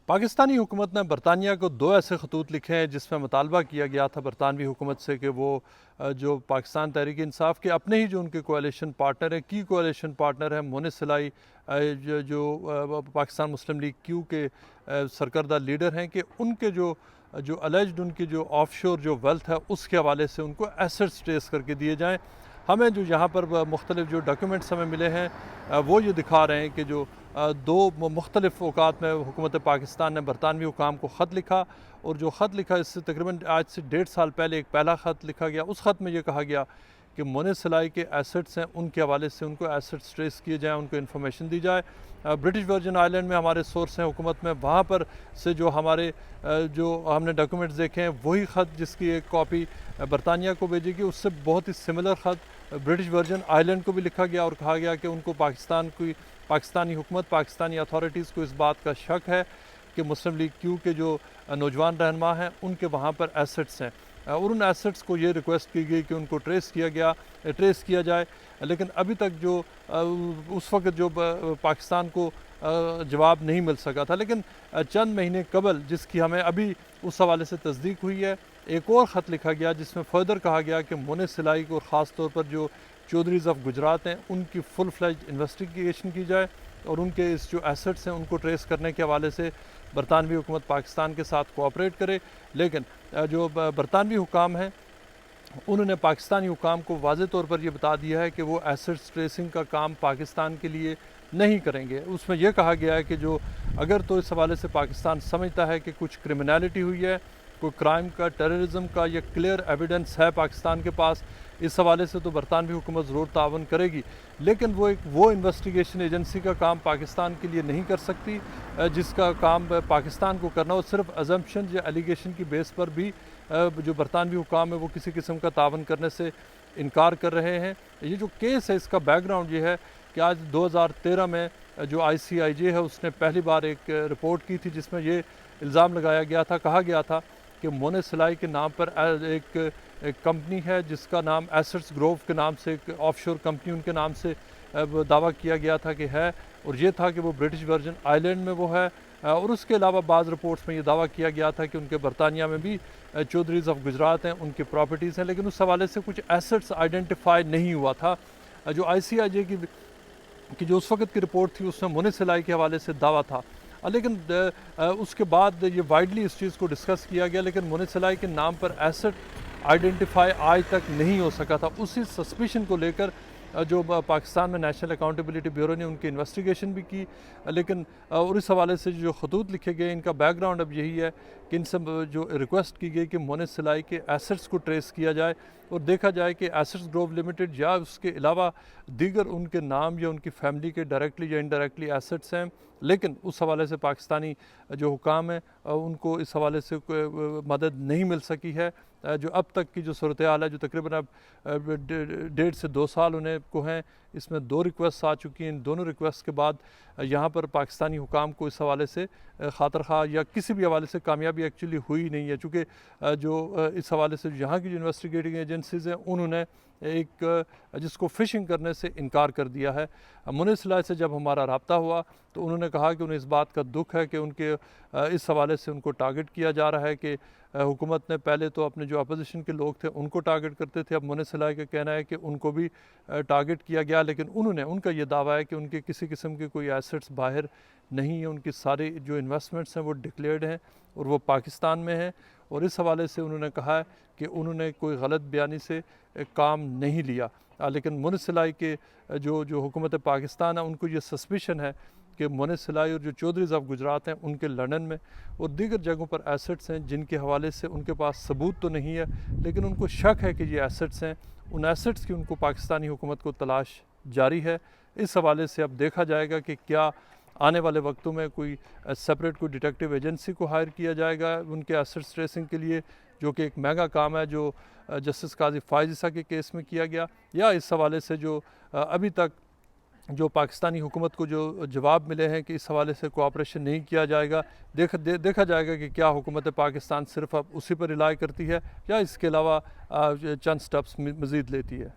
پاکستانی حکومت نے برطانیہ کو دو ایسے خطوط لکھے ہیں جس میں مطالبہ کیا گیا تھا برطانوی حکومت سے کہ وہ جو پاکستان تحریک انصاف کے اپنے ہی جو ان کے کوalition پارٹنر ہیں کی کوalition پارٹنر ہیں مونس سلائی جو پاکستان مسلم لیگ کیو کے سرکردہ لیڈر ہیں کہ ان کے جو الیجڈ ان کی جو آف شور جو ویلتھ ہے اس کے حوالے سے ان کو ایسٹس ٹریس کر کے دیے جائیں۔ ہمیں جو یہاں پر مختلف جو ڈاکیومنٹس ہمیں ملے ہیں وہ یہ دکھا رہے ہیں کہ جو دو مختلف اوقات میں حکومت پاکستان نے برطانوی حکام کو خط لکھا، اور جو خط لکھا اس سے تقریباً آج سے 1.5 سال پہلے ایک پہلا خط لکھا گیا۔ اس خط میں یہ کہا گیا کہ مونس سلائی کے ایسٹس ہیں ان کے حوالے سے ان کو ایسٹس ٹریس کیے جائیں، ان کو انفارمیشن دی جائے۔ برٹش ورجن آئی لینڈ میں ہمارے سورس ہیں حکومت میں، وہاں پر سے جو ہمارے جو ہم نے ڈاکیومنٹس دیکھے ہیں وہی خط جس کی ایک کاپی برطانیہ کو بھیجی گئی، اس سے بہت ہی سملر خط برٹش ورجن آئی لینڈ کو بھی لکھا گیا اور کہا گیا کہ ان کو پاکستانی حکومت پاکستانی اتھارٹیز کو اس بات کا شک ہے کہ مسلم لیگ کیو کے جو نوجوان رہنما ہیں ان کے وہاں پر ایسٹس ہیں، اور ان ایسٹس کو یہ ریکویسٹ کی گئی کہ ان کو ٹریس کیا جائے۔ لیکن ابھی تک جو اس وقت جو پاکستان کو جواب نہیں مل سکا تھا، لیکن چند مہینے قبل جس کی ہمیں ابھی اس حوالے سے تصدیق ہوئی ہے، ایک اور خط لکھا گیا جس میں فردر کہا گیا کہ مونس سلائی کو، اور خاص طور پر جو چودھریز آف گجرات ہیں، ان کی فل فلیجڈ انویسٹیگیشن کی جائے اور ان کے اس جو ایسٹس ہیں ان کو ٹریس کرنے کے حوالے سے برطانوی حکومت پاکستان کے ساتھ کوآپریٹ کرے۔ لیکن جو برطانوی حکام ہیں انہوں نے پاکستانی حکام کو واضح طور پر یہ بتا دیا ہے کہ وہ ایسٹس ٹریسنگ کا کام پاکستان کے لیے نہیں کریں گے۔ اس میں یہ کہا گیا ہے کہ جو اگر تو اس حوالے سے پاکستان سمجھتا ہے کہ کچھ کرمنالٹی ہوئی ہے، کوئی کرائم کا، ٹیررزم کا، یا کلیئر ایویڈنس ہے پاکستان کے پاس، اس حوالے سے تو برطانوی حکومت ضرور تعاون کرے گی، لیکن وہ انویسٹیگیشن ایجنسی کا کام پاکستان کے لیے نہیں کر سکتی جس کا کام پاکستان کو کرنا ہو۔ صرف ازمپشن یا ایلیگیشن کی بیس پر بھی جو برطانوی حکام ہے وہ کسی قسم کا تعاون کرنے سے انکار کر رہے ہیں۔ یہ جو کیس ہے اس کا بیک گراؤنڈ یہ ہے کہ آج 2013 میں جو ICIJ ہے اس نے پہلی بار ایک رپورٹ کی تھی جس میں یہ الزام لگایا گیا تھا، کہا گیا تھا کہ مونس سلائی کے نام پر ایک کمپنی ہے جس کا نام ایسٹس گروو کے نام سے، ایک آف شور کمپنی ان کے نام سے دعویٰ کیا گیا تھا کہ ہے، اور یہ تھا کہ وہ برٹش ورجن آئی لینڈ میں وہ ہے، اور اس کے علاوہ بعض رپورٹس میں یہ دعویٰ کیا گیا تھا کہ ان کے برطانیہ میں بھی چودھریز آف گجرات ہیں، ان کی پراپرٹیز ہیں، لیکن اس حوالے سے کچھ ایسٹس آئیڈینٹیفائی نہیں ہوا تھا۔ جو ICIJ کی جو اس وقت کی رپورٹ تھی اس میں مونس سلائی کے حوالے سے دعویٰ تھا، لیکن اس کے بعد یہ وائڈلی اس چیز کو ڈسکس کیا گیا، لیکن مونس سلائی کے نام پر ایسٹ آئیڈینٹیفائی آج تک نہیں ہو سکا تھا۔ اسی سسپیشن کو لے کر جو پاکستان میں نیشنل اکاؤنٹیبلٹی بیورو نے ان کی انویسٹیگیشن بھی کی، لیکن اور اس حوالے سے جو خطوط لکھے گئے ان کا بیک گراؤنڈ اب یہی ہے کہ ان سے جو ریکویسٹ کی گئی کہ مونس سلائی کے ایسٹس کو ٹریس کیا جائے اور دیکھا جائے کہ ایسٹس گروو لمیٹڈ یا اس کے علاوہ دیگر ان کے نام یا ان کی فیملی کے ڈائریکٹلی یا انڈائریکٹلی ایسٹس ہیں، لیکن اس حوالے سے پاکستانی جو حکام ہیں ان کو اس حوالے سے مدد نہیں مل سکی ہے۔ جو اب تک کی جو صورتحال ہے، جو تقریباً اب 1.5 سے 2 سال انہیں کو ہیں، اس میں 2 ریکویسٹ آ چکی ہیں۔ ان دونوں ریکویسٹ کے بعد یہاں پر پاکستانی حکام کو اس حوالے سے خاطر خواہ یا کسی بھی حوالے سے کامیابی ایکچولی ہوئی نہیں ہے، چونکہ جو اس حوالے سے یہاں کی جو انویسٹیگیٹنگ ایجنسیز ہیں انہوں نے ایک جس کو فشنگ کرنے سے انکار کر دیا ہے۔ مونس سلائی سے جب ہمارا رابطہ ہوا تو انہوں نے کہا کہ انہیں اس بات کا دکھ ہے کہ ان کے اس حوالے سے ان کو ٹارگٹ کیا جا رہا ہے کہ حکومت نے پہلے تو اپنے جو اپوزیشن کے لوگ تھے ان کو ٹارگٹ کرتے تھے، اب مونس سلائی کا کہنا ہے کہ ان کو بھی ٹارگٹ کیا گیا، لیکن ان کا یہ دعویٰ ہے کہ ان کے کسی قسم کے کوئی ایسٹس باہر نہیں ہیں، ان کی ساری جو انویسٹمنٹس ہیں وہ ڈکلیئرڈ ہیں اور وہ پاکستان میں ہیں، اور اس حوالے سے انہوں نے کہا ہے کہ انہوں نے کوئی غلط بیانی سے کام نہیں لیا۔ لیکن مونس سلائی کے جو حکومت پاکستان ہے ان کو یہ سسپیشن ہے کہ مونس سلائی اور جو چودھریز آف گجرات ہیں ان کے لندن میں اور دیگر جگہوں پر ایسٹس ہیں جن کے حوالے سے ان کے پاس ثبوت تو نہیں ہے، لیکن ان کو شک ہے کہ یہ ایسٹس ہیں۔ ان ایسٹس کی ان کو پاکستانی حکومت کو تلاش جاری ہے۔ اس حوالے سے اب دیکھا جائے گا کہ کیا آنے والے وقتوں میں کوئی سپریٹ کوئی ڈیٹیکٹیو ایجنسی کو ہائر کیا جائے گا ان کے ایسٹس ٹریسنگ کے لیے، جو کہ ایک مہنگا کام ہے جو جسٹس قاضی فائز عیسیٰ کے کیس میں کیا گیا، یا اس حوالے سے جو ابھی تک جو پاکستانی حکومت کو جو جواب ملے ہیں کہ اس حوالے سے کوآپریشن نہیں کیا جائے گا، دیکھا جائے گا کہ کیا حکومت پاکستان صرف اب اسی پر ریلائی کرتی ہے یا اس کے علاوہ چند سٹیپس مزید لیتی ہے۔